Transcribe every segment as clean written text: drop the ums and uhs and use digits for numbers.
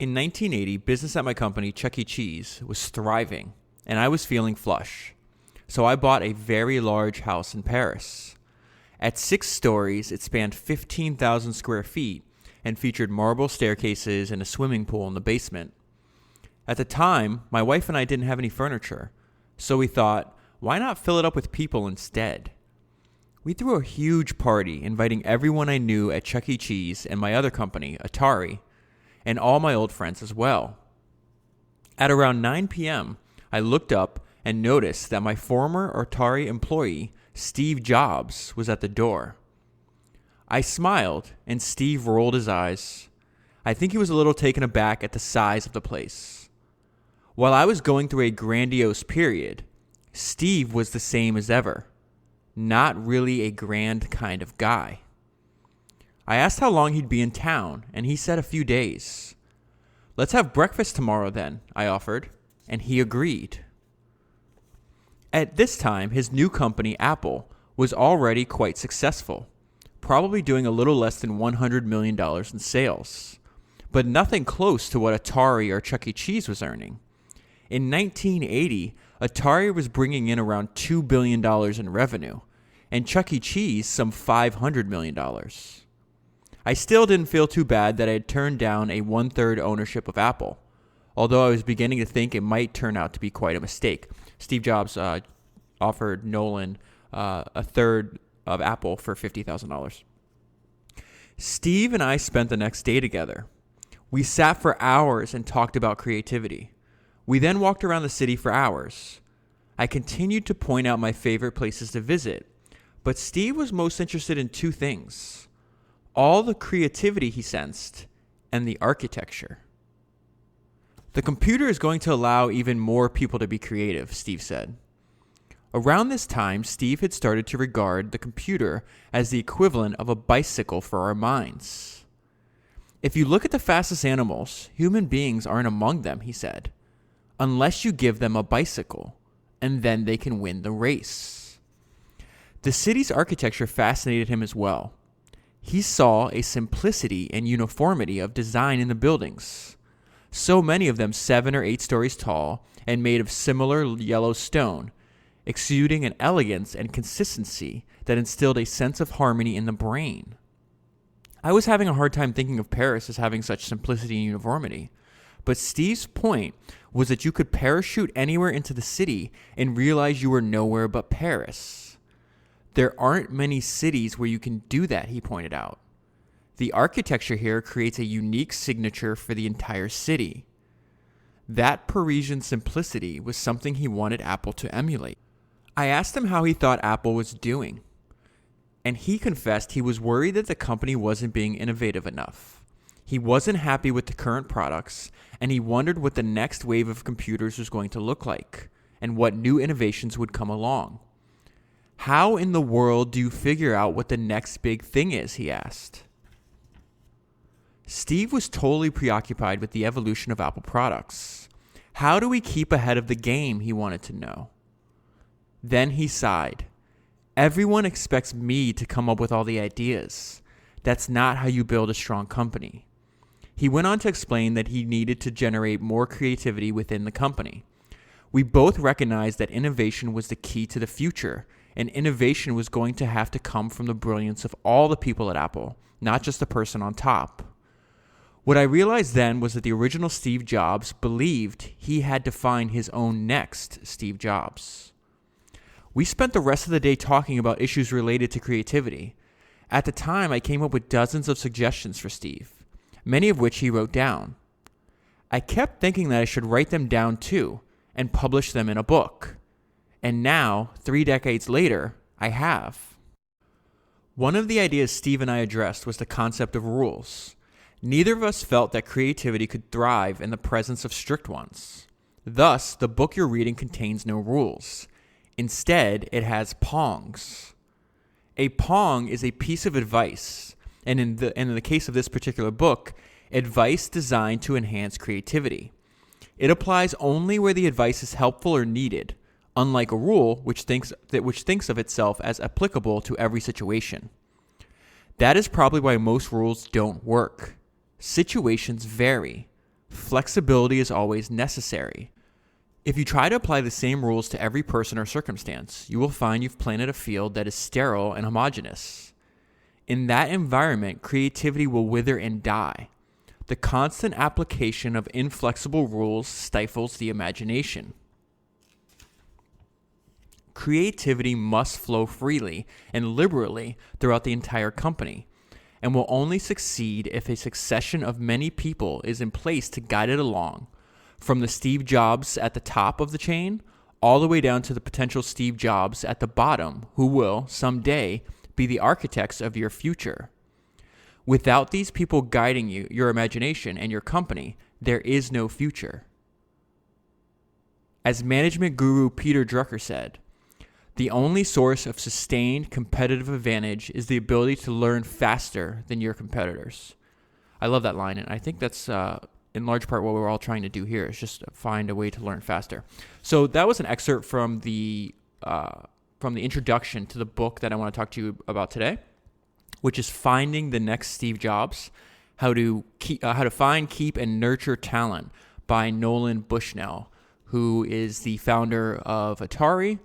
In 1980, business at my company, Chuck E. Cheese, was thriving, and I was feeling flush. So I bought a very large house in Paris. At 6 stories, it spanned 15,000 square feet and featured marble staircases and a swimming pool in the basement. At the time, my wife and I didn't have any furniture, so we thought, why not fill it up with people instead? We threw a huge party, inviting everyone I knew at Chuck E. Cheese and my other company, Atari, and all my old friends as well. At around 9 p.m., I looked up and noticed that my former Atari employee, Steve Jobs, was at the door. I smiled, and Steve rolled his eyes. I think he was a little taken aback at the size of the place. While I was going through a grandiose period, Steve was the same as ever. Not really a grand kind of guy. I asked how long he'd be in town, and he said a few days. Let's have breakfast tomorrow then, I offered, and he agreed. At this time, his new company, Apple, was already quite successful, probably doing a little less than $100 million in sales, but nothing close to what Atari or Chuck E. Cheese was earning. In 1980, Atari was bringing in around $2 billion in revenue, and Chuck E. Cheese some $500 million. I still didn't feel too bad that I had turned down a 1/3 ownership of Apple, although I was beginning to think it might turn out to be quite a mistake. Steve Jobs offered Nolan a third of Apple for $50,000. Steve and I spent the next day together. We sat for hours and talked about creativity. We then walked around the city for hours. I continued to point out my favorite places to visit, but Steve was most interested in 2 things. All the creativity he sensed, and the architecture. The computer is going to allow even more people to be creative, Steve said. Around this time, Steve had started to regard the computer as the equivalent of a bicycle for our minds. If you look at the fastest animals, human beings aren't among them, he said, unless you give them a bicycle, and then they can win the race. The city's architecture fascinated him as well. He saw a simplicity and uniformity of design in the buildings, so many of them 7 or 8 stories tall and made of similar yellow stone, exuding an elegance and consistency that instilled a sense of harmony in the brain. I was having a hard time thinking of Paris as having such simplicity and uniformity, but Steve's point was that you could parachute anywhere into the city and realize you were nowhere but Paris. There aren't many cities where you can do that, he pointed out. The architecture here creates a unique signature for the entire city. That Parisian simplicity was something he wanted Apple to emulate. I asked him how he thought Apple was doing, and he confessed he was worried that the company wasn't being innovative enough. He wasn't happy with the current products, and he wondered what the next wave of computers was going to look like, and what new innovations would come along. How in the world do you figure out what the next big thing is, he asked. Steve was totally preoccupied with the evolution of Apple products. How do we keep ahead of the game, he wanted to know. Then he sighed. Everyone expects me to come up with all the ideas. That's not how you build a strong company. He went on to explain that he needed to generate more creativity within the company. We both recognized that innovation was the key to the future, and innovation was going to have to come from the brilliance of all the people at Apple, not just the person on top. What I realized then was that the original Steve Jobs believed he had to find his own next Steve Jobs. We spent the rest of the day talking about issues related to creativity. At the time, I came up with dozens of suggestions for Steve, many of which he wrote down. I kept thinking that I should write them down too and publish them in a book. And now, 3 decades later, I have. One of the ideas Steve and I addressed was the concept of rules. Neither of us felt that creativity could thrive in the presence of strict ones. Thus, the book you're reading contains no rules. Instead, it has pongs. A pong is a piece of advice, and in the case of this particular book, advice designed to enhance creativity. It applies only where the advice is helpful or needed, unlike a rule which thinks of itself as applicable to every situation. That is probably why most rules don't work. Situations vary, Flexibility is always necessary. If you try to apply the same rules to every person or circumstance, you will find you've planted a field that is sterile and homogeneous. In that environment, creativity will wither and die. The constant application of inflexible rules stifles the imagination. Creativity must flow freely and liberally throughout the entire company, and will only succeed if a succession of many people is in place to guide it along, from the Steve Jobs at the top of the chain all the way down to the potential Steve Jobs at the bottom, who will, someday, be the architects of your future. Without these people guiding you, your imagination, and your company, there is no future. As management guru Peter Drucker said, the only source of sustained competitive advantage is the ability to learn faster than your competitors. I love that line, and I think that's in large part what we're all trying to do here, is just find a way to learn faster. So that was an excerpt from the introduction to the book that I want to talk to you about today, which is Finding the Next Steve Jobs: How to Find, Keep, and Nurture Talent by Nolan Bushnell, who is the founder of Atari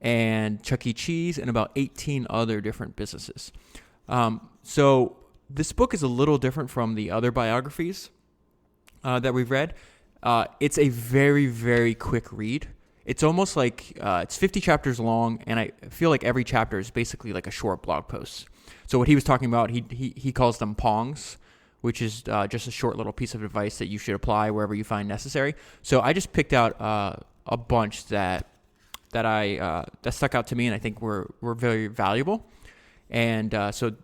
and Chuck E. Cheese and about 18 other different businesses. So this book is a little different from the other biographies that we've read. It's a very, very quick read. It's almost like it's 50 chapters long, and I feel like every chapter is basically like a short blog post. So what he was talking about, he calls them pongs, which is just a short little piece of advice that you should apply wherever you find necessary. So I just picked out a bunch that stuck out to me, and I think were very valuable. And so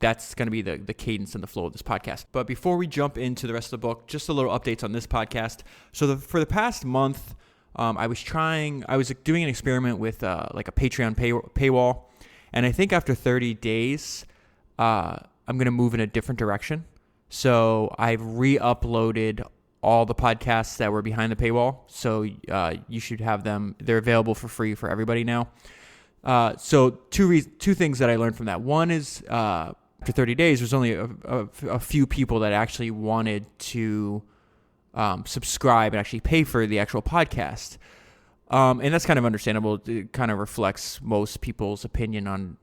that's going to be the cadence and the flow of this podcast. But before we jump into the rest of the book, just a little updates on this podcast. So for the past month, I was doing an experiment with like a Patreon paywall. And I think after 30 days, I'm going to move in a different direction. So I've re-uploaded all the podcasts that were behind the paywall. So you should have them. They're available for free for everybody now. So two things that I learned from that. One is after 30 days, there's only a few people that actually wanted to subscribe and actually pay for the actual podcast. And that's kind of understandable. It kind of reflects most people's opinion on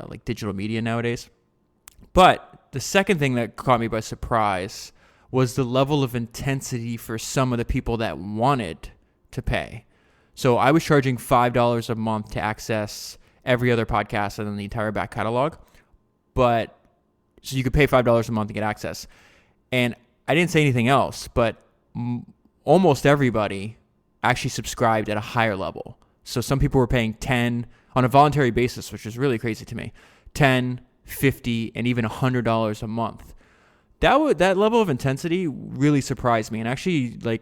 like digital media nowadays. But the second thing that caught me by surprise was the level of intensity for some of the people that wanted to pay. So I was charging $5 a month to access every other podcast and then the entire back catalog. But so you could pay $5 a month to get access. And I didn't say anything else, but almost everybody actually subscribed at a higher level. So some people were paying $10 on a voluntary basis, which is really crazy to me. $10, $50, and even $100 a month. That level of intensity really surprised me, and actually, like,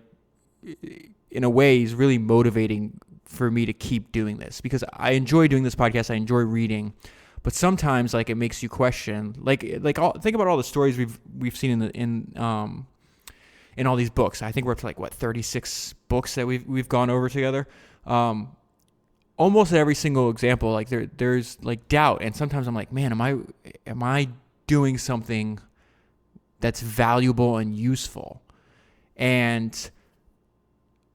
in a way, is really motivating for me to keep doing this, because I enjoy doing this podcast. I enjoy reading, but sometimes, like, it makes you question, think about all the stories we've seen in all these books. I think we're up to 36 books that we've gone over together. Almost every single example, like there's like doubt, and sometimes I'm like, man, am I doing something that's valuable and useful? And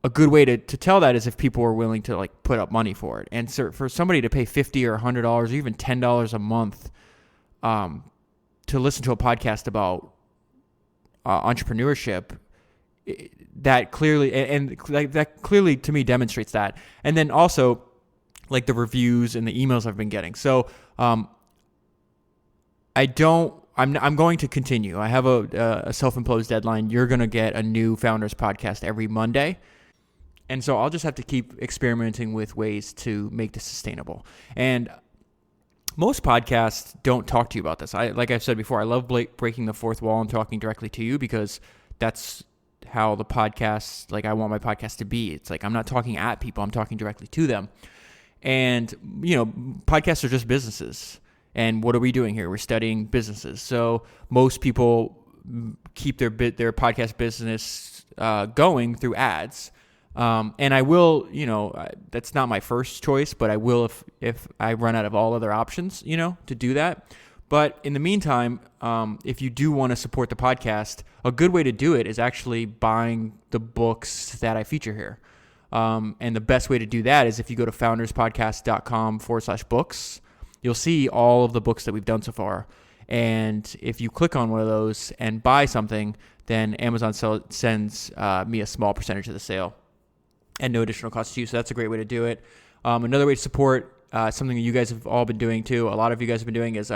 a good way to tell that is if people are willing to like put up money for it. And so for somebody to pay $50 or $100 or even $10 a month to listen to a podcast about entrepreneurship, that clearly that clearly to me demonstrates that. And then also like the reviews and the emails I've been getting. So I'm going to continue. I have a self-imposed deadline. You're going to get a new Founders podcast every Monday. And so I'll just have to keep experimenting with ways to make this sustainable. And most podcasts don't talk to you about this. Like I've said before, I love breaking the fourth wall and talking directly to you, because that's how the podcast, like I want my podcast to be. It's like I'm not talking at people, I'm talking directly to them. And, podcasts are just businesses. And what are we doing here? We're studying businesses. So most people keep their podcast business going through ads. And I will, that's not my first choice, but I will if I run out of all other options, to do that. But in the meantime, if you do want to support the podcast, a good way to do it is actually buying the books that I feature here. And the best way to do that is if you go to founderspodcast.com/books, you'll see all of the books that we've done so far. And if you click on one of those and buy something, then Amazon sends me a small percentage of the sale and no additional cost to you. So that's a great way to do it. Another way to support something that you guys have all been doing too, a lot of you guys have been doing, is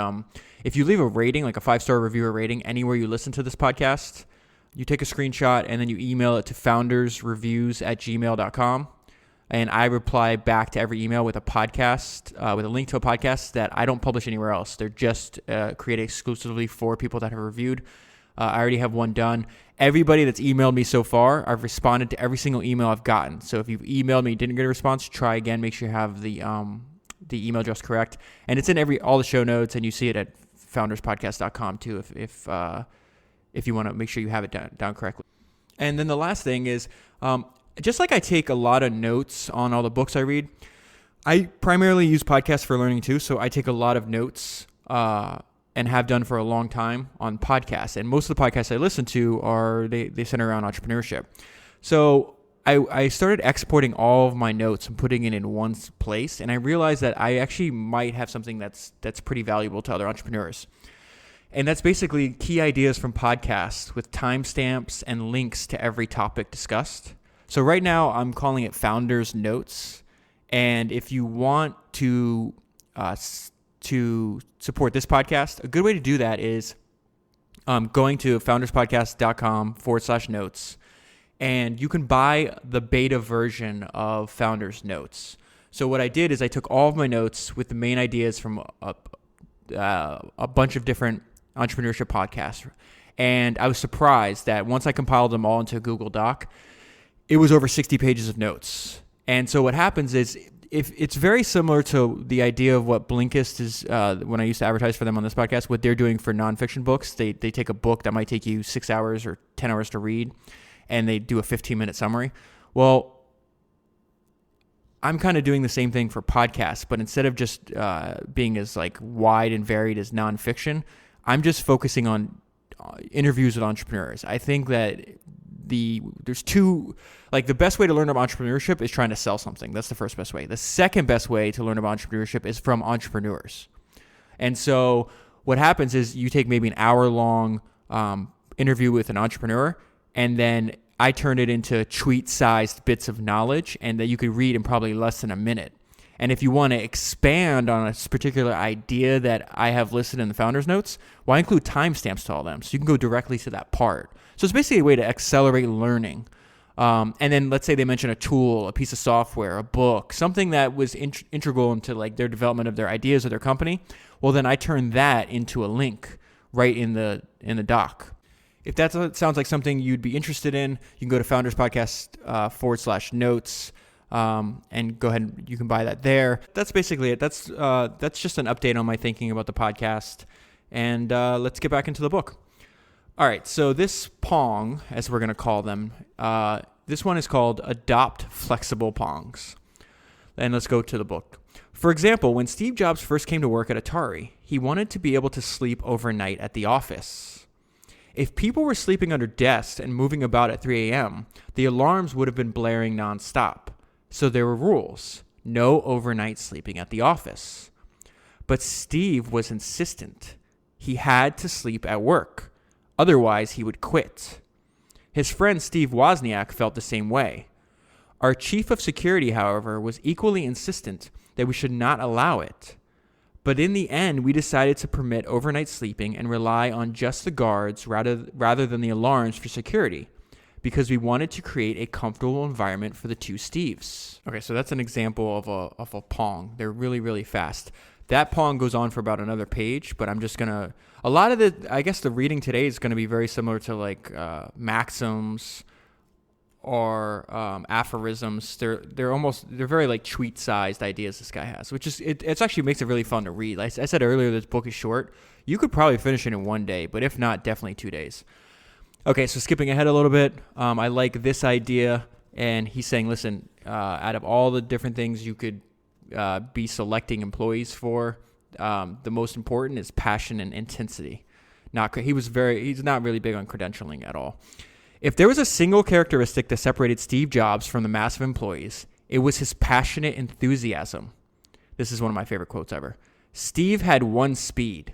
if you leave a rating, like a 5-star review or rating anywhere you listen to this podcast, you take a screenshot and then you email it to foundersreviews@gmail.com. And I reply back to every email with a podcast, with a link to a podcast that I don't publish anywhere else. They're just created exclusively for people that have reviewed. I already have one done. Everybody that's emailed me so far, I've responded to every single email I've gotten. So if you've emailed me and didn't get a response, try again. Make sure you have the email address correct. And it's in all the show notes, and you see it at founderspodcast.com too if you want to make sure you have it down correctly. And then the last thing is, just like I take a lot of notes on all the books I read, I primarily use podcasts for learning too. So I take a lot of notes and have done for a long time on podcasts. And most of the podcasts I listen to they center around entrepreneurship. So I started exporting all of my notes and putting it in one place. And I realized that I actually might have something that's pretty valuable to other entrepreneurs. And that's basically key ideas from podcasts with timestamps and links to every topic discussed. So right now I'm calling it Founders Notes. And if you want to support this podcast, a good way to do that is going to founderspodcast.com/notes. And you can buy the beta version of Founders Notes. So what I did is I took all of my notes with the main ideas from a bunch of different entrepreneurship podcasts. And I was surprised that once I compiled them all into a Google Doc, it was over 60 pages of notes. And so what happens is, if it's very similar to the idea of what Blinkist is, when I used to advertise for them on this podcast, what they're doing for nonfiction books. They take a book that might take you 6 hours or 10 hours to read, and they do a 15-minute summary. Well, I'm kind of doing the same thing for podcasts, but instead of just being as like wide and varied as nonfiction, I'm just focusing on interviews with entrepreneurs. I think that the best way to learn about entrepreneurship is trying to sell something. That's the first best way. The second best way to learn about entrepreneurship is from entrepreneurs. And so what happens is you take maybe an hour-long interview with an entrepreneur, and then I turn it into tweet-sized bits of knowledge, and that you could read in probably less than a minute. And if you want to expand on a particular idea that I have listed in the Founders Notes, well, I include timestamps to all of them, so you can go directly to that part. So it's basically a way to accelerate learning. And then let's say they mention a tool, a piece of software, a book, something that was integral into like their development of their ideas or their company. Well, then I turn that into a link right in the doc. If that sounds like something you'd be interested in, you can go to founderspodcast.com/notes. And go ahead and you can buy that there. That's basically it. That's just an update on my thinking about the podcast. And let's get back into the book. All right, so this pong, as we're going to call them, this one is called Adopt Flexible Pongs. And let's go to the book. For example, when Steve Jobs first came to work at Atari, he wanted to be able to sleep overnight at the office. If people were sleeping under desks and moving about at 3 a.m., the alarms would have been blaring nonstop. So there were rules. No overnight sleeping at the office. But Steve was insistent. He had to sleep at work. Otherwise, he would quit. His friend Steve Wozniak felt the same way. Our chief of security, however, was equally insistent that we should not allow it. But in the end, we decided to permit overnight sleeping and rely on just the guards rather than the alarms for security, because we wanted to create a comfortable environment for the two Steves. Okay, so that's an example of a pong. They're really, really fast. That pong goes on for about another page, but I'm just gonna, the reading today is gonna be very similar to like maxims or aphorisms. They're very like tweet-sized ideas this guy has, which is, it's actually makes it really fun to read. Like I said earlier, this book is short. You could probably finish it in one day, but if not, definitely 2 days. Okay, so skipping ahead a little bit, I like this idea, and he's saying, listen, out of all the different things you could be selecting employees for, the most important is passion and intensity. He's not really big on credentialing at all. If there was a single characteristic that separated Steve Jobs from the mass of employees, it was his passionate enthusiasm. This is one of my favorite quotes ever. Steve had one speed,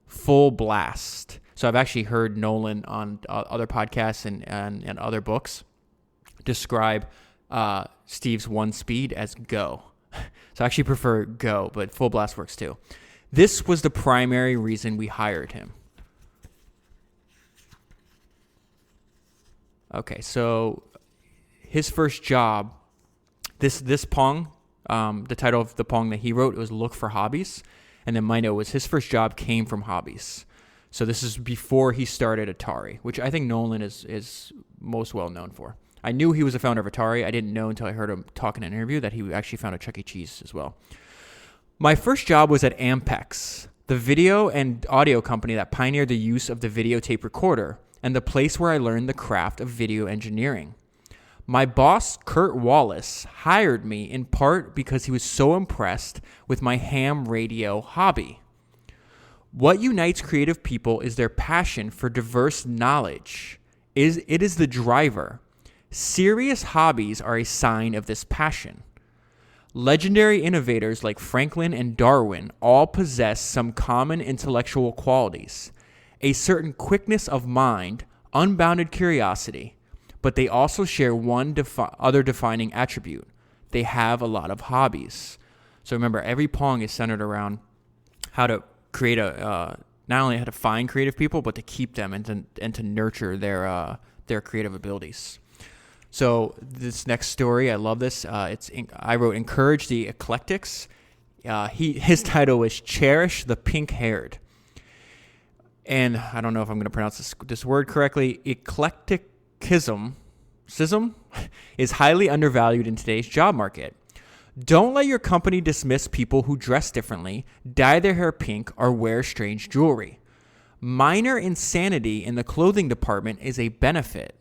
full blast. So I've actually heard Nolan on other podcasts and other books describe Steve's one speed as go. So I actually prefer go, but full blast works too. This was the primary reason we hired him. Okay, so his first job, this Pong, the title of the Pong that he wrote, it was Look for Hobbies. And then my note was his first job came from hobbies. So this is before he started Atari, which I think Nolan is most well known for. I knew he was a founder of Atari. I didn't know until I heard him talk in an interview that he actually founded Chuck E. Cheese as well. My first job was at Ampex, the video and audio company that pioneered the use of the videotape recorder, and the place where I learned the craft of video engineering. My boss, Kurt Wallace, hired me in part because he was so impressed with my ham radio hobby. What unites creative people is their passion for diverse knowledge. It is the driver. Serious hobbies are a sign of this passion. Legendary innovators like Franklin and Darwin all possess some common intellectual qualities. A certain quickness of mind, unbounded curiosity, but they also share one other defining attribute. They have a lot of hobbies. So remember, every Pong is centered around how to create not only how to find creative people, but to keep them and to nurture their creative abilities. So this next story, I love this. I wrote Encourage the Eclectics. His title was Cherish the Pink-Haired. And I don't know if I'm going to pronounce this word correctly. Eclecticism is highly undervalued in today's job market. Don't let your company dismiss people who dress differently, dye their hair pink, or wear strange jewelry. Minor insanity in the clothing department is a benefit.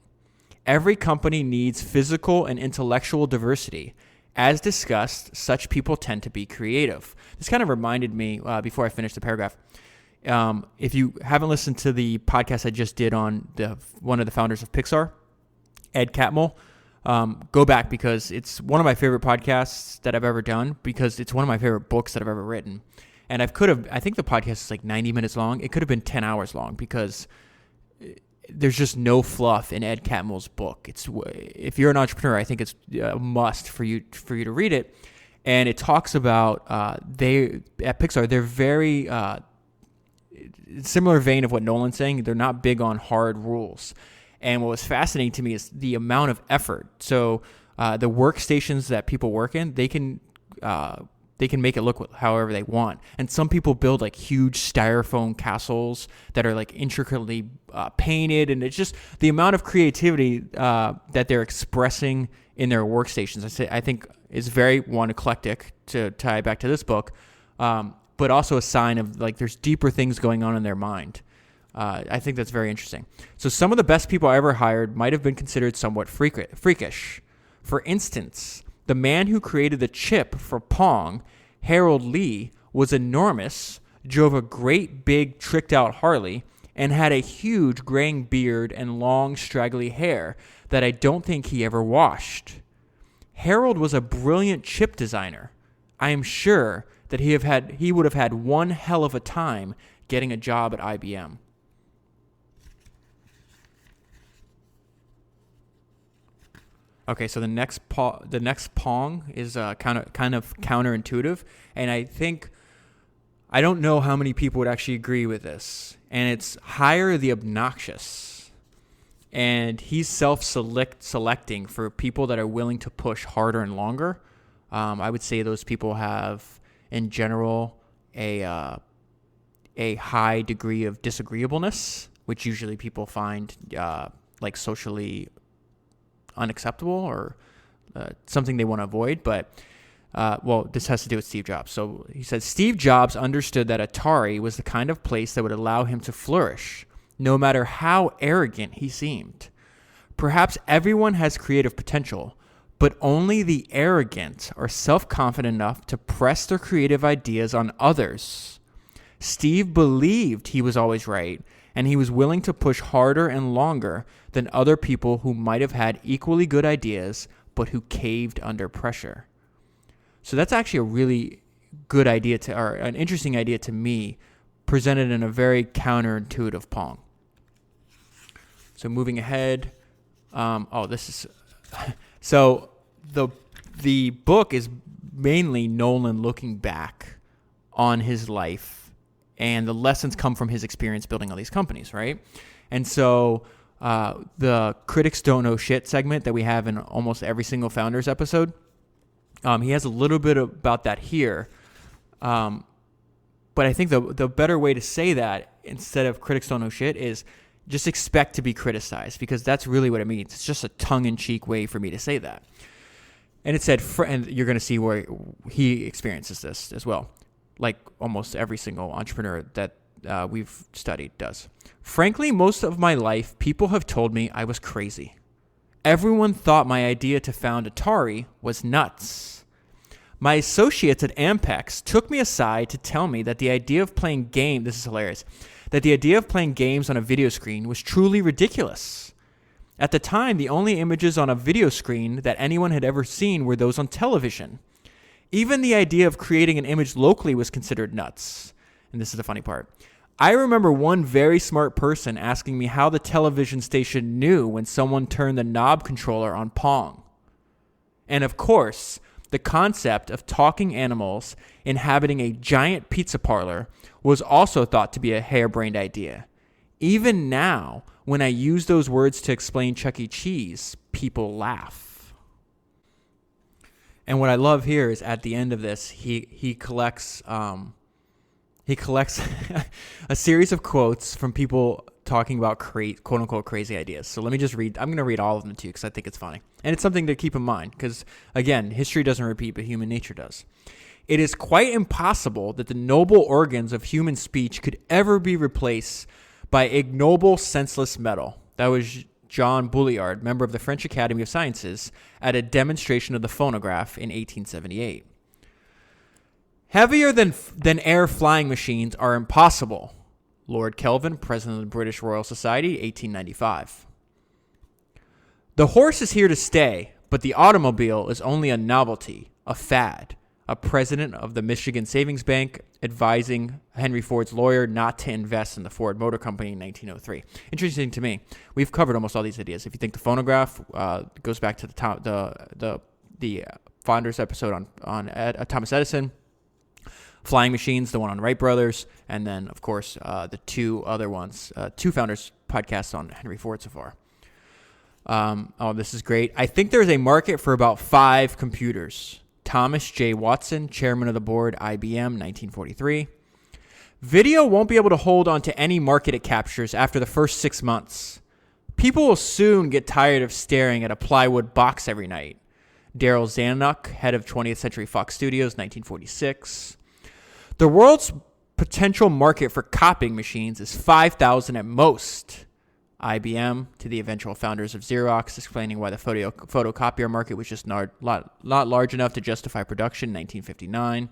Every company needs physical and intellectual diversity. As discussed, such people tend to be creative. This kind of reminded me, before I finish the paragraph, if you haven't listened to the podcast I just did on one of the founders of Pixar, Ed Catmull, go back because it's one of my favorite podcasts that I've ever done because it's one of my favorite books that I've ever written. And I think the podcast is like 90 minutes long. It could have been 10 hours long because there's just no fluff in Ed Catmull's book. If you're an entrepreneur, I think it's a must for you to read it. And it talks about at Pixar, they're very similar vein of what Nolan's saying. They're not big on hard rules. And what was fascinating to me is the amount of effort. So the workstations that people work in, they can make it look however they want. And some people build like huge styrofoam castles that are like intricately painted. And it's just the amount of creativity that they're expressing in their workstations. I think is very eclectic to tie back to this book, but also a sign of like there's deeper things going on in their mind. I think that's very interesting. So some of the best people I ever hired might have been considered somewhat freakish. For instance, the man who created the chip for Pong, Harold Lee, was enormous, drove a great big tricked out Harley, and had a huge graying beard and long straggly hair that I don't think he ever washed. Harold was a brilliant chip designer. I am sure that he would have had one hell of a time getting a job at IBM. Okay, so the next Pong is kind of counterintuitive, and I don't know how many people would actually agree with this. And it's hire the obnoxious, and he's self-selecting for people that are willing to push harder and longer. I would say those people have, in general, a high degree of disagreeableness, which usually people find like socially unacceptable or something they want to avoid. But this has to do with Steve Jobs. So he says Steve Jobs understood that Atari was the kind of place that would allow him to flourish, no matter how arrogant he seemed. Perhaps everyone has creative potential, but only the arrogant are self-confident enough to press their creative ideas on others. Steve believed he was always right, and he was willing to push harder and longer than other people who might have had equally good ideas, but who caved under pressure. So that's actually a really good idea or an interesting idea to me, presented in a very counterintuitive Pong. So moving ahead, so the book is mainly Nolan looking back on his life, and the lessons come from his experience building all these companies, right? And so the Critics Don't Know Shit segment that we have in almost every single Founders episode, he has a little bit about that here. But I think the better way to say that, instead of critics don't know shit, is just expect to be criticized, because that's really what it means. It's just a tongue-in-cheek way for me to say that. And it said, and you're going to see where he experiences this as well, like almost every single entrepreneur that we've studied does. Frankly, most of my life, people have told me I was crazy. Everyone thought my idea to found Atari was nuts. My associates at Ampex took me aside to tell me that the idea of playing games, this is hilarious, that the idea of playing games on a video screen was truly ridiculous. At the time, the only images on a video screen that anyone had ever seen were those on television. Even the idea of creating an image locally was considered nuts. And this is the funny part. I remember one very smart person asking me how the television station knew when someone turned the knob controller on Pong. And of course, the concept of talking animals inhabiting a giant pizza parlor was also thought to be a harebrained idea. Even now, when I use those words to explain Chuck E. Cheese, people laugh. And what I love here is at the end of this, he collects a series of quotes from people talking about quote unquote crazy ideas. So let me just read. I'm going to read all of them to you because I think it's funny. And it's something to keep in mind because, again, history doesn't repeat, but human nature does. It is quite impossible that the noble organs of human speech could ever be replaced by ignoble, senseless metal. That was John Bouillard, member of the French Academy of Sciences, at a demonstration of the phonograph in 1878. Heavier than air flying machines are impossible. Lord Kelvin, President of the British Royal Society, 1895. The horse is here to stay, but the automobile is only a novelty, a fad. A president of the Michigan Savings Bank advising Henry Ford's lawyer not to invest in the Ford Motor Company in 1903. Interesting to me. We've covered almost all these ideas. If you think the phonograph goes back to the Founders episode on Thomas Edison, flying machines, the one on Wright brothers, and then of course the two other ones, two Founders podcasts on Henry Ford so far. This is great. I think there's a market for about 5 computers. Thomas J. Watson, chairman of the board, IBM, 1943. Video won't be able to hold on to any market it captures after the first 6 months. People will soon get tired of staring at a plywood box every night. Daryl Zanuck, head of 20th Century Fox Studios, 1946. The world's potential market for copying machines is 5,000 at most. IBM, to the eventual founders of Xerox, explaining why the photocopier market was just not large enough to justify production, 1959.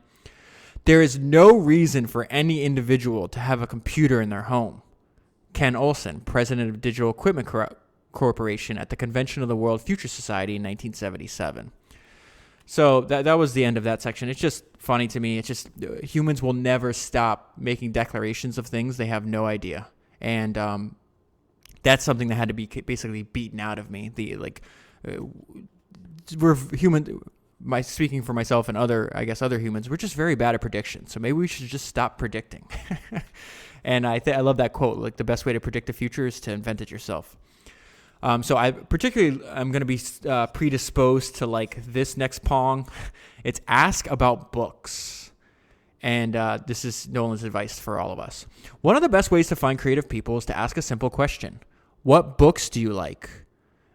There is no reason for any individual to have a computer in their home. Ken Olsen, president of Digital Equipment Corporation at the Convention of the World Future Society in 1977. So that was the end of that section. It's just funny to me. It's just humans will never stop making declarations of things they have no idea. And that's something that had to be basically beaten out of me. We're human. Speaking for myself and other humans, we're just very bad at prediction. So maybe we should just stop predicting. And I love that quote. Like, the best way to predict the future is to invent it yourself. So I'm going to be predisposed to like this next Pong. It's ask about books. And this is Nolan's advice for all of us. One of the best ways to find creative people is to ask a simple question. What books do you like?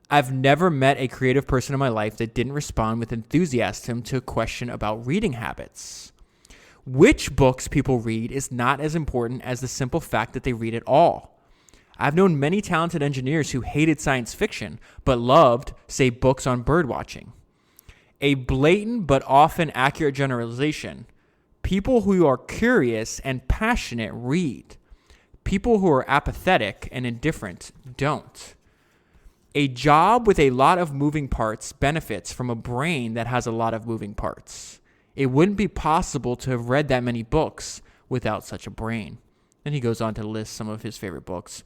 I've never met a creative person in my life that didn't respond with enthusiasm to a question about reading habits. Which books people read is not as important as the simple fact that they read it all. I've known many talented engineers who hated science fiction, but loved, say, books on bird watching. A blatant but often accurate generalization. People who are curious and passionate read. People who are apathetic and indifferent don't. A job with a lot of moving parts benefits from a brain that has a lot of moving parts. It wouldn't be possible to have read that many books without such a brain. Then he goes on to list some of his favorite books.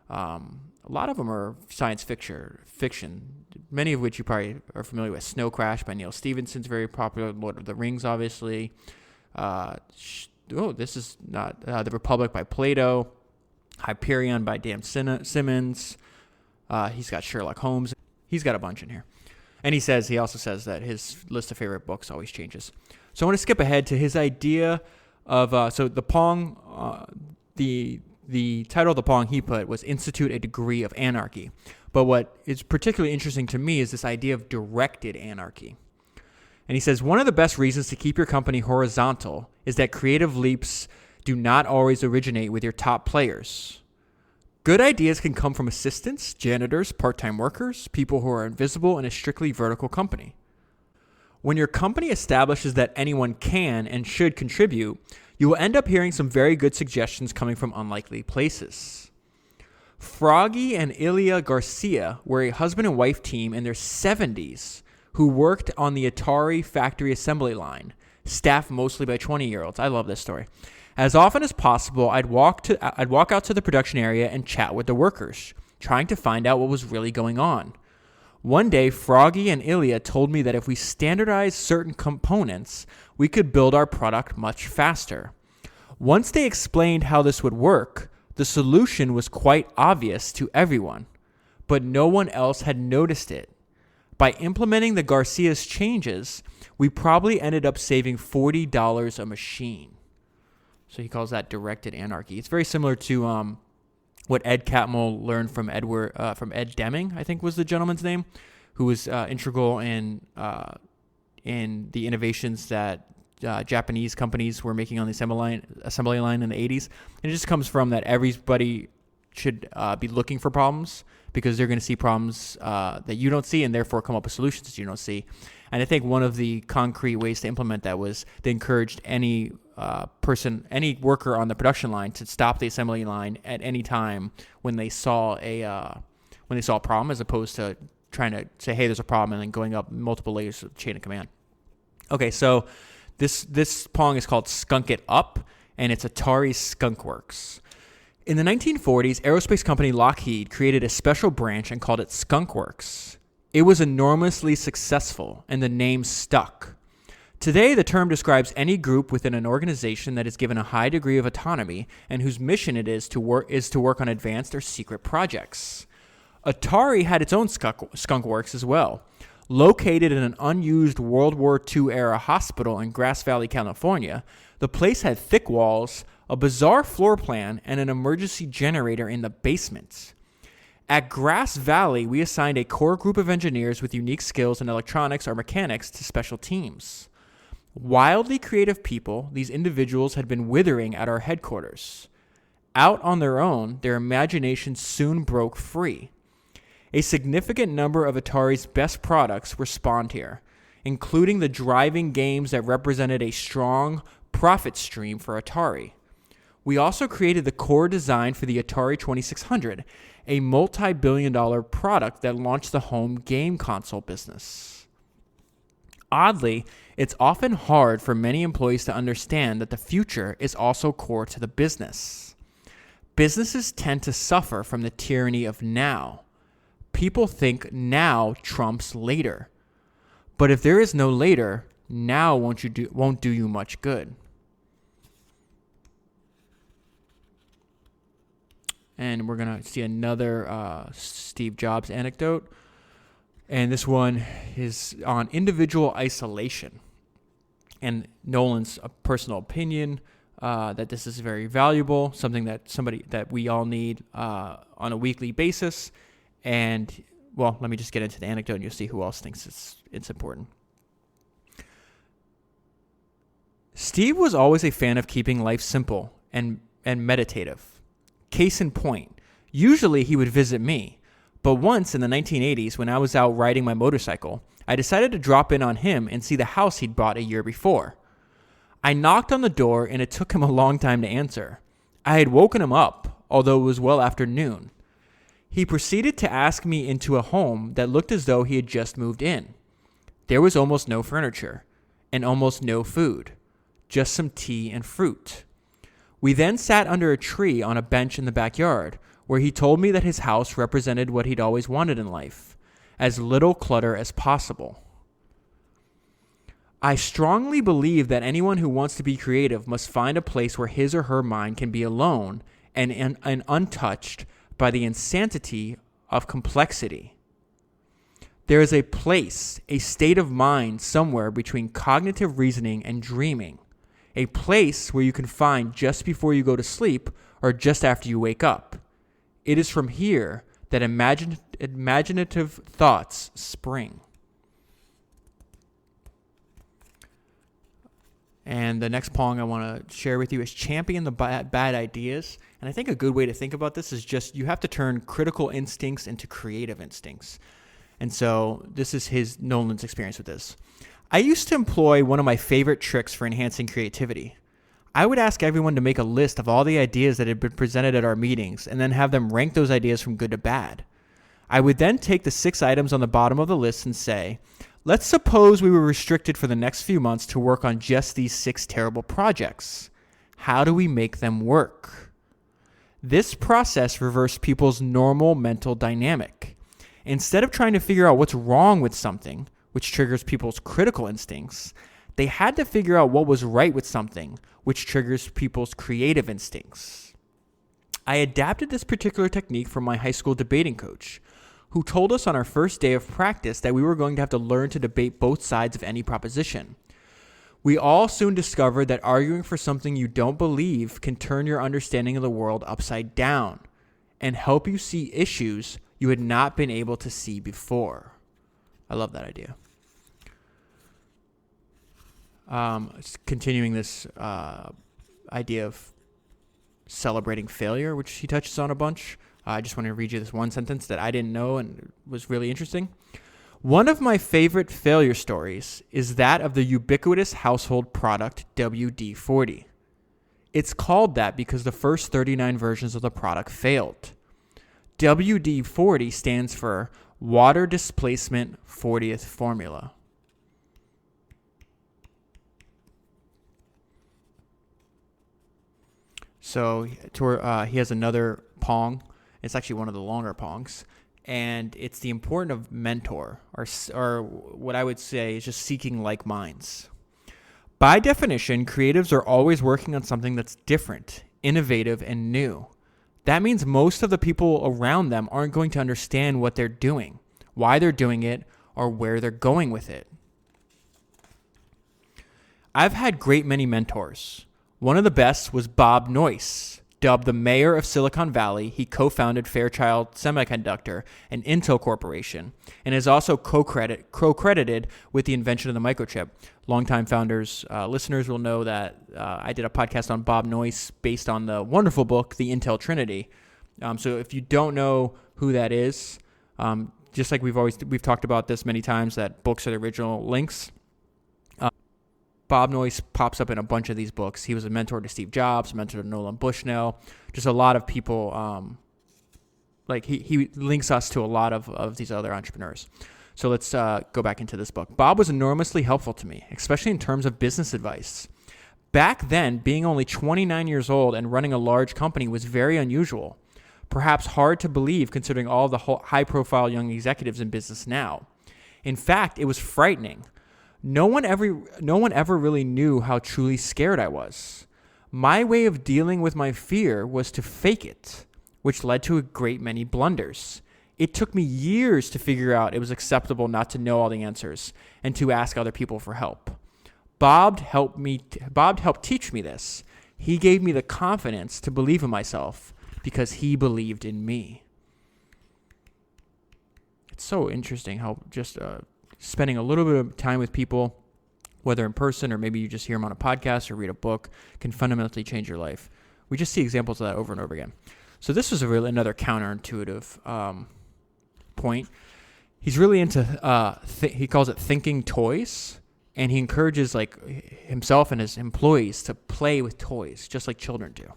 A lot of them are science fiction, many of which you probably are familiar with. Snow Crash by Neil Stephenson's very popular. Lord of the Rings, obviously. This is not The Republic by Plato. Hyperion by Dan Simmons. He's got Sherlock Holmes. He's got a bunch in here. And he also says that his list of favorite books always changes. So I want to skip ahead to his idea of, the Pong, the title of the Pong he put was Institute a Degree of Anarchy. But what is particularly interesting to me is this idea of directed anarchy. And he says, one of the best reasons to keep your company horizontal is that creative leaps do not always originate with your top players. Good ideas can come from assistants, janitors, part-time workers, people who are invisible in a strictly vertical company. When your company establishes that anyone can and should contribute, you will end up hearing some very good suggestions coming from unlikely places. Froggy and Ilya Garcia were a husband and wife team in their 70s who worked on the Atari factory assembly line, staffed mostly by 20-year-olds. I love this story. As often as possible, I'd walk out to the production area and chat with the workers, trying to find out what was really going on. One day, Froggy and Ilya told me that if we standardized certain components, we could build our product much faster. Once they explained how this would work, the solution was quite obvious to everyone, but no one else had noticed it. By implementing the Garcia's changes, we probably ended up saving $40 a machine. So he calls that directed anarchy. It's very similar to what Ed Catmull learned from Ed Deming, I think was the gentleman's name, who was integral in the innovations that Japanese companies were making on the assembly line in the 80s. And it just comes from that everybody should be looking for problems because they're going to see problems that you don't see and therefore come up with solutions that you don't see. And I think one of the concrete ways to implement that was they encouraged any worker on the production line to stop the assembly line at any time when they saw a problem, as opposed to trying to say, hey, there's a problem, and then going up multiple layers of chain of command. Okay, so this Pong is called Skunk It Up, and it's Atari Skunk Works. In the 1940s, aerospace company Lockheed created a special branch and called it Skunk Works. It was enormously successful, and the name stuck. Today, the term describes any group within an organization that is given a high degree of autonomy and whose mission it is to work on advanced or secret projects. Atari had its own Skunk Works as well. Located in an unused World War II-era hospital in Grass Valley, California, the place had thick walls, a bizarre floor plan, and an emergency generator in the basement. At Grass Valley, we assigned a core group of engineers with unique skills in electronics or mechanics to special teams. Wildly creative people, these individuals had been withering at our headquarters. Out on their own, their imaginations soon broke free. A significant number of Atari's best products were spawned here, including the driving games that represented a strong profit stream for Atari. We also created the core design for the Atari 2600, a multi-billion-dollar product that launched the home game console business. Oddly, it's often hard for many employees to understand that the future is also core to the business. Businesses tend to suffer from the tyranny of now. People think now trumps later. But if there is no later, now won't do you much good. And we're going to see another Steve Jobs anecdote. And this one is on individual isolation. And Nolan's personal opinion that this is very valuable, something that we all need on a weekly basis. And, well, let me just get into the anecdote and you'll see who else thinks it's important. Steve was always a fan of keeping life simple and meditative. Case in point, usually he would visit me, but once in the 1980s when I was out riding my motorcycle, I decided to drop in on him and see the house he'd bought a year before. I knocked on the door, and it took him a long time to answer. I had woken him up, although it was well after noon. He proceeded to ask me into a home that looked as though he had just moved in. There was almost no furniture and almost no food, just some tea and fruit. We then sat under a tree on a bench in the backyard, where he told me that his house represented what he'd always wanted in life, as little clutter as possible. I strongly believe that anyone who wants to be creative must find a place where his or her mind can be alone and untouched by the insanity of complexity. There is a place, a state of mind somewhere between cognitive reasoning and dreaming, a place where you can find just before you go to sleep or just after you wake up. It is from here that imaginative thoughts spring. And the next pong I want to share with you is champion the bad ideas. And I think a good way to think about this is just you have to turn critical instincts into creative instincts. And so this is Nolan's experience with this. I used to employ one of my favorite tricks for enhancing creativity. I would ask everyone to make a list of all the ideas that had been presented at our meetings and then have them rank those ideas from good to bad. I would then take the 6 items on the bottom of the list and say, let's suppose we were restricted for the next few months to work on just these 6 terrible projects. How do we make them work? This process reversed people's normal mental dynamic. Instead of trying to figure out what's wrong with something, which triggers people's critical instincts, they had to figure out what was right with something, which triggers people's creative instincts. I adapted this particular technique from my high school debating coach, who told us on our first day of practice that we were going to have to learn to debate both sides of any proposition. We all soon discovered that arguing for something you don't believe can turn your understanding of the world upside down and help you see issues you had not been able to see before. I love that idea. Continuing this idea of celebrating failure, which he touches on a bunch. I just want to read you this one sentence that I didn't know and was really interesting. One of my favorite failure stories is that of the ubiquitous household product WD-40. It's called that because the first 39 versions of the product failed. WD-40 stands for Water Displacement 40th Formula. So he has another pong. It's actually one of the longer pongs. And it's the importance of mentor, or what I would say is just seeking like minds. By definition, creatives are always working on something that's different, innovative, and new. That means most of the people around them aren't going to understand what they're doing, why they're doing it, or where they're going with it. I've had great many mentors. One of the best was Bob Noyce. Dubbed the mayor of Silicon Valley, he co-founded Fairchild Semiconductor and Intel Corporation, and is also co-credited with the invention of the microchip. Longtime founders, listeners will know that I did a podcast on Bob Noyce based on the wonderful book, The Intel Trinity. So if you don't know who that is, just like we've talked about this many times, that books are the original links. Bob Noyce pops up in a bunch of these books. He was a mentor to Steve Jobs, a mentor to Nolan Bushnell. Just a lot of people, he links us to a lot of these other entrepreneurs. So let's go back into this book. Bob was enormously helpful to me, especially in terms of business advice. Back then, being only 29 years old and running a large company was very unusual. Perhaps hard to believe considering all the high-profile young executives in business now. In fact, it was frightening. No one ever really knew how truly scared I was. My way of dealing with my fear was to fake it, which led to a great many blunders. It took me years to figure out it was acceptable not to know all the answers and to ask other people for help. Bob helped teach me this. He gave me the confidence to believe in myself because he believed in me. It's so interesting how just spending a little bit of time with people, whether in person or maybe you just hear them on a podcast or read a book, can fundamentally change your life. We just see examples of that over and over again. So this was another counterintuitive point. He's really into, he calls it thinking toys. and he encourages like himself and his employees to play with toys just like children do.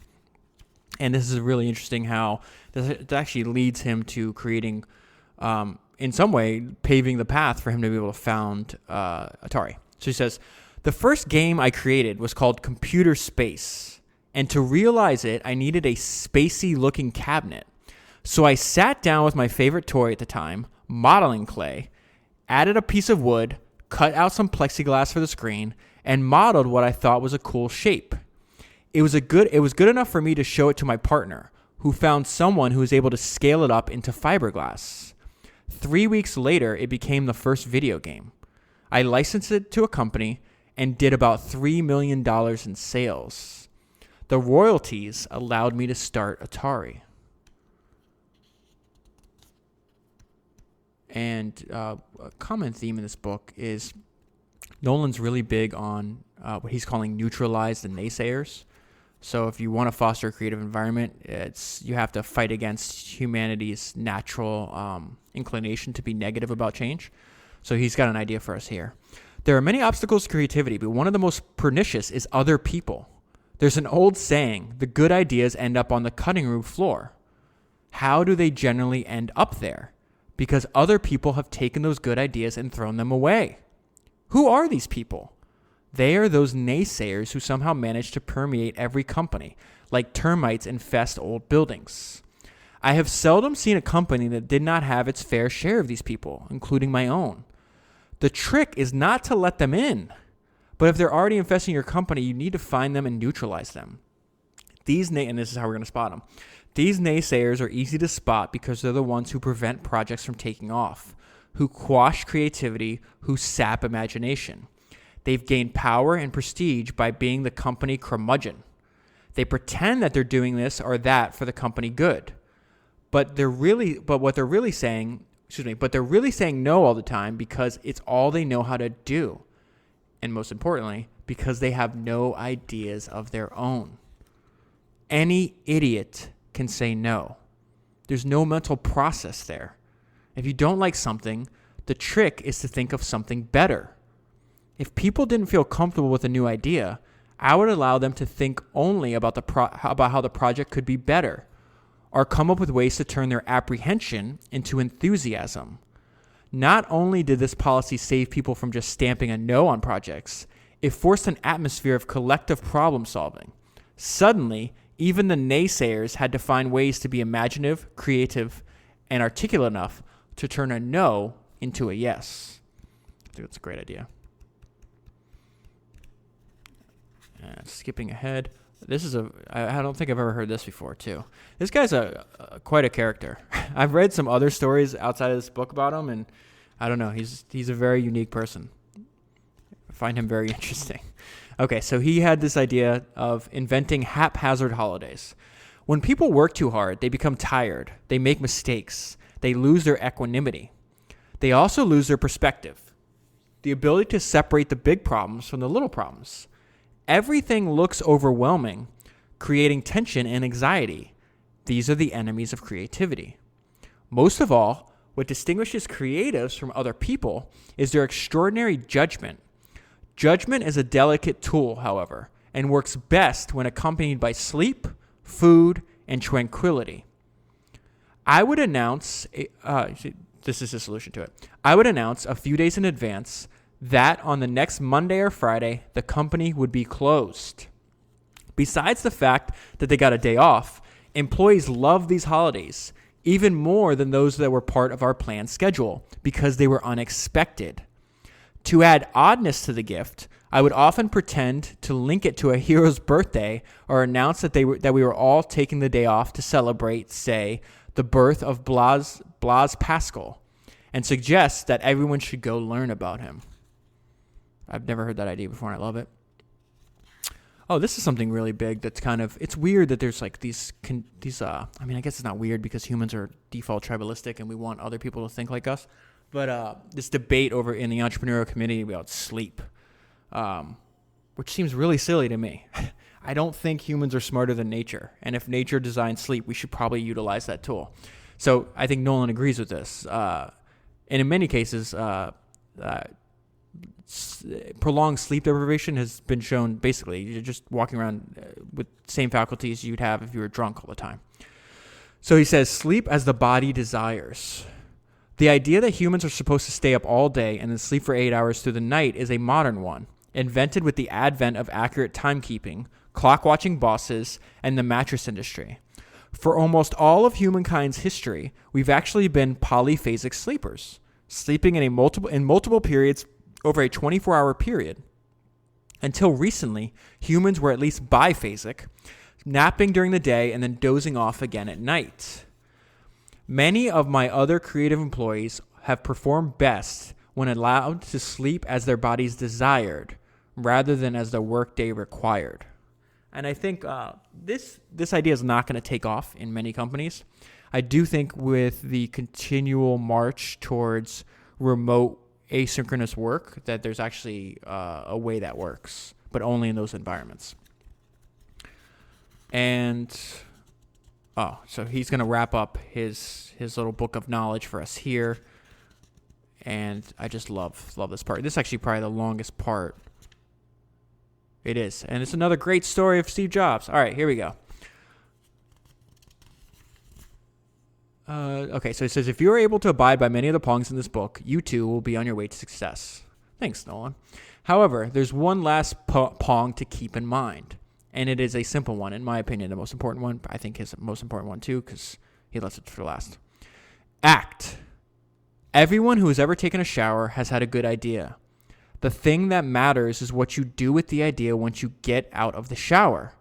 And this is really interesting how this actually leads him to creating, in some way, paving the path for him to be able to found Atari. So he says, the first game I created was called Computer Space. And to realize it, I needed a spacey-looking cabinet. So I sat down with my favorite toy at the time, modeling clay, added a piece of wood, cut out some plexiglass for the screen, and modeled what I thought was a cool shape. It was good enough for me to show it to my partner, who found someone who was able to scale it up into fiberglass. 3 weeks later, it became the first video game. I licensed it to a company and did about $3 million in sales. The royalties allowed me to start Atari. And a common theme in this book is Nolan's really big on what he's calling neutralize the naysayers. So if you want to foster a creative environment, you have to fight against humanity's natural inclination to be negative about change. So he's got an idea for us here. There are many obstacles to creativity, but one of the most pernicious is other people. There's an old saying, the good ideas end up on the cutting room floor. How do they generally end up there? Because other people have taken those good ideas and thrown them away. Who are these people? They are those naysayers who somehow manage to permeate every company, like termites infest old buildings. I have seldom seen a company that did not have its fair share of these people, including my own. The trick is not to let them in, but if they're already infesting your company, you need to find them and neutralize them. And this is how we're going to spot them. These naysayers are easy to spot because they're the ones who prevent projects from taking off, who quash creativity, who sap imagination. They've gained power and prestige by being the company curmudgeon. They pretend that they're doing this or that for the company good. But they're really saying no all the time because it's all they know how to do. And most importantly, because they have no ideas of their own. Any idiot can say no. There's no mental process there. If you don't like something, the trick is to think of something better. If people didn't feel comfortable with a new idea, I would allow them to think only about how the project could be better, or come up with ways to turn their apprehension into enthusiasm. Not only did this policy save people from just stamping a no on projects, it forced an atmosphere of collective problem solving. Suddenly, even the naysayers had to find ways to be imaginative, creative, and articulate enough to turn a no into a yes. I think that's a great idea. Skipping ahead. I don't think I've ever heard this before, too. This guy's quite a character. I've read some other stories outside of this book about him, and I don't know. He's a very unique person. I find him very interesting. Okay, so he had this idea of inventing haphazard holidays. When people work too hard, they become tired. They make mistakes. They lose their equanimity. They also lose their perspective, the ability to separate the big problems from the little problems. Everything looks overwhelming, creating tension and anxiety. These are the enemies of creativity. Most of all, what distinguishes creatives from other people is their extraordinary judgment. Judgment is a delicate tool, however, and works best when accompanied by sleep, food, and tranquility. I would announce, this is the solution to it. I would announce a few days in advance that on the next Monday or Friday, the company would be closed. Besides the fact that they got a day off, employees love these holidays even more than those that were part of our planned schedule because they were unexpected. To add oddness to the gift, I would often pretend to link it to a hero's birthday or announce that we were all taking the day off to celebrate, say, the birth of Blaise Pascal, and suggest that everyone should go learn about him. I've never heard that idea before, and I love it. Oh, this is something really big that's it's weird that there's like these, I guess it's not weird because humans are default tribalistic and we want other people to think like us. But this debate over in the entrepreneurial community about sleep, which seems really silly to me. I don't think humans are smarter than nature. And if nature designed sleep, we should probably utilize that tool. So I think Nolan agrees with this. And in many cases, prolonged sleep deprivation has been shown. Basically, you're just walking around with same faculties you'd have if you were drunk all the time. So he says, sleep as the body desires. The idea that humans are supposed to stay up all day and then sleep for 8 hours through the night is a modern one, invented with the advent of accurate timekeeping, clock-watching bosses, and the mattress industry. For almost all of humankind's history, we've actually been polyphasic sleepers, sleeping in multiple periods over a 24-hour period. Until recently, humans were at least biphasic, napping during the day and then dozing off again at night. Many of my other creative employees have performed best when allowed to sleep as their bodies desired, rather than as the workday required. And I think this idea is not going to take off in many companies. I do think with the continual march towards remote asynchronous work that there's actually a way that works, but only in those environments. And so he's going to wrap up his little book of knowledge for us here. And I just love this part. This is actually probably the longest part. It is. And it's another great story of Steve Jobs. All right, here we go. Okay, so it says, if you are able to abide by many of the pongs in this book, you too will be on your way to success. Thanks, Nolan. However, there's one last pong to keep in mind. And it is a simple one, in my opinion, the most important one. I think his most important one too, because he left it for last. Act. Everyone who has ever taken a shower has had a good idea. The thing that matters is what you do with the idea once you get out of the shower.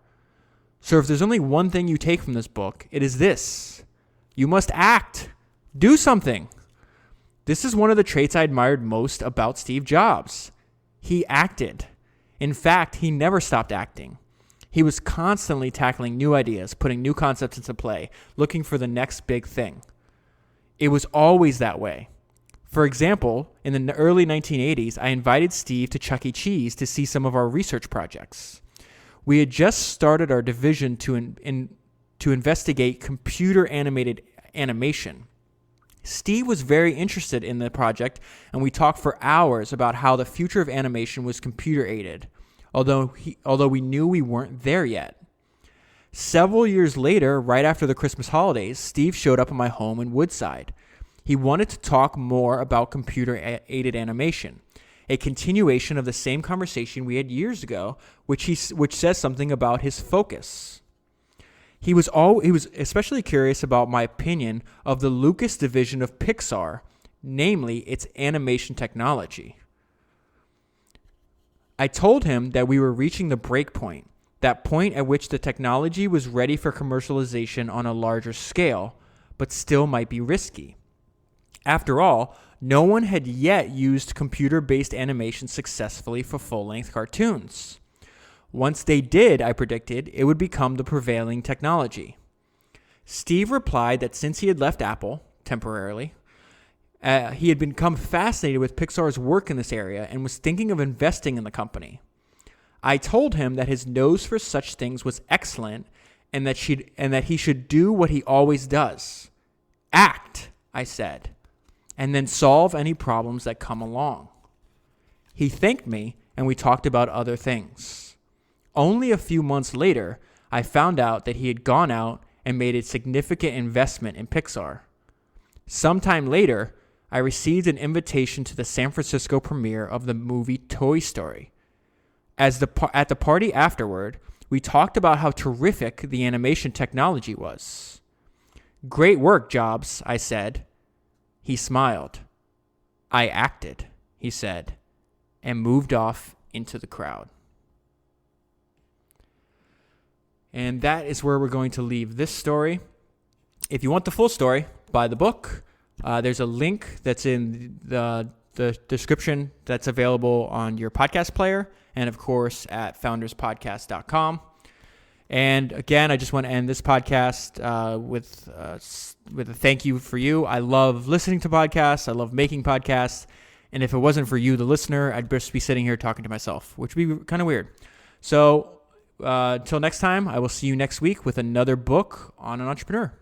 So if there's only one thing you take from this book, it is this. You must act. Do something. This is one of the traits I admired most about Steve Jobs. He acted. In fact, he never stopped acting. He was constantly tackling new ideas, putting new concepts into play, looking for the next big thing. It was always that way. For example, in the early 1980s, I invited Steve to Chuck E. Cheese to see some of our research projects. We had just started our division to investigate computer-animated animation. Steve was very interested in the project, and we talked for hours about how the future of animation was computer-aided, although we knew we weren't there yet. Several years later, right after the Christmas holidays, Steve showed up at my home in Woodside. He wanted to talk more about computer-aided animation, a continuation of the same conversation we had years ago, which says something about his focus. He was especially curious about my opinion of the Lucas division of Pixar, namely its animation technology. I told him that we were reaching the break point, that point at which the technology was ready for commercialization on a larger scale, but still might be risky. After all, no one had yet used computer-based animation successfully for full-length cartoons. Once they did, I predicted, it would become the prevailing technology. Steve replied that since he had left Apple, temporarily, he had become fascinated with Pixar's work in this area and was thinking of investing in the company. I told him that his nose for such things was excellent and that he should do what he always does. Act, I said, and then solve any problems that come along. He thanked me, and we talked about other things. Only a few months later, I found out that he had gone out and made a significant investment in Pixar. Sometime later, I received an invitation to the San Francisco premiere of the movie Toy Story. At the party afterward, we talked about how terrific the animation technology was. Great work, Jobs, I said. He smiled. I acted, he said, and moved off into the crowd. And that is where we're going to leave this story. If you want the full story, buy the book. There's a link that's in the description that's available on your podcast player and, of course, at founderspodcast.com. And again, I just want to end this podcast with a thank you for you. I love listening to podcasts. I love making podcasts. And if it wasn't for you, the listener, I'd just be sitting here talking to myself, which would be kind of weird. So until next time, I will see you next week with another book on an entrepreneur.